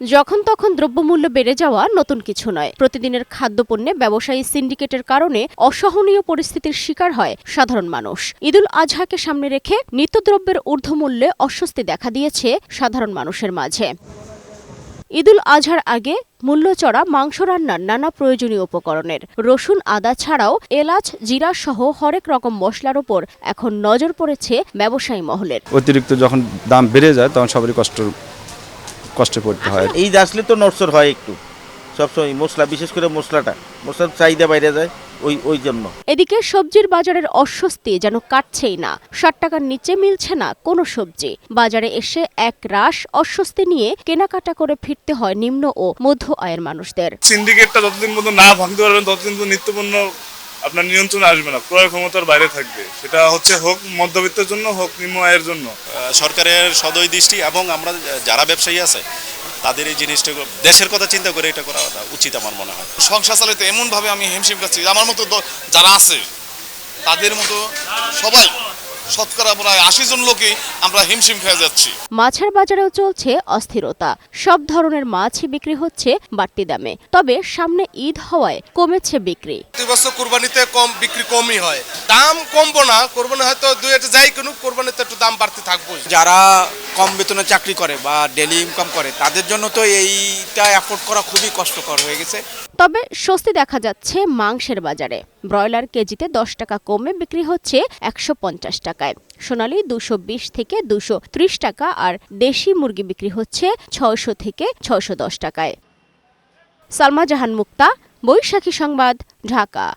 যখন তখন দ্রব্যমূল্য বেড়ে যাওয়া নতুন কিছু নয়। প্রতিদিনের খাদ্যপণ্যে ব্যবসায়ী সিন্ডিকেটের কারণে অসহনীয় পরিস্থিতির শিকার হয় সাধারণ মানুষ। ঈদুল আজহাকে সামনে রেখে নিত্যদ্রব্যের ঊর্ধ্বমূল্যে অস্বস্তি দেখা দিয়েছে সাধারণ মানুষের মাঝে। ঈদুল আজহার আগে মূল্য চড়া মাংস রান্নার নানা প্রয়োজনীয় উপকরণের রসুন, আদা ছাড়াও এলাচ, জিরা সহ হরেক রকম মশলার উপর এখন নজর পড়েছে ব্যবসায়ী মহলের। অতিরিক্ত যখন দাম বেড়ে যায় তখন সবারই কষ্টে পড়তে হয়। ঈদ আসলে তো নড়চড় হয় একটু, সবসময় মশলা, বিশেষ করে মশলার চাহিদা বাইরে যায় ওই জন্য। এদিকে সবজির বাজারের অস্বস্তি যেন কাটছেই না। ৬০ টাকার নিচে মিলছে না কোনো সবজি। বাজারে এসে এক রাশ অস্বস্তি নিয়ে কেনাকাটা করে ফিরতে হয় নিম্ন ও মধ্য আয়ের মানুষদের। সিন্ডিকেটটা যতদিন পর্যন্ত না ভাঙতে পারবেন ততদিন তো নিত্যপণ্য আপনার নিয়ন্ত্রণে আসবে না, ক্রয় ক্ষমতার বাইরে থাকবে। সেটা হচ্ছে হোক মধ্যবিত্তের জন্য, হোক নিম্ন আয়ের জন্য। সরকারের সদয় দৃষ্টি এবং আমরা যারা ব্যবসায়ী আছে তাদের এই জিনিসটা দেশের কথা চিন্তা করে এটা করা উচিত আমার মনে হয়। সংসার চালাতে এমনভাবে আমি হিমশিম খাচ্ছি, আমার মতো যারা আছে তাদের মতো সবাই শতকরা প্রায় ৮০ জন লোকই আমরা হিমশিম খেয়ে যাচ্ছি। মাছের বাজারেও চলছে অস্থিরতা। সব ধরনের মাছই বিক্রি হচ্ছে বাড়তি দামে। তবে সামনে ঈদ হওয়ায় কমেছে বিক্রি। প্রতি বছর কুরবানিতে বিক্রি কমই হয়, দাম কমবো না। কোরবানি হয়তো দুই একটা যাই কিনুক, কোরবানিতে একটু দাম বাড়তে থাকবো। যারা কম বেতনে চাকরি করে বা ডেলি ইনকাম করে তাদের জন্য তো এইটা অ্যাফোর্ড করা খুবই কষ্টকর হয়ে গেছে। তবে স্বস্তি দেখা যাচ্ছে মাংসের বাজারে। ব্রয়লার কেজিতে ১০ টাকা কমে বিক্রি হচ্ছে ১৫০ টাকায়, সোনালী ২২০ থেকে ২৩০ টাকা, আর দেশি মুরগি বিক্রি হচ্ছে ৬০০ থেকে ৬১০ টাকায়। সালমা জাহান মুক্তা, বৈশাখী সংবাদ, ঢাকা।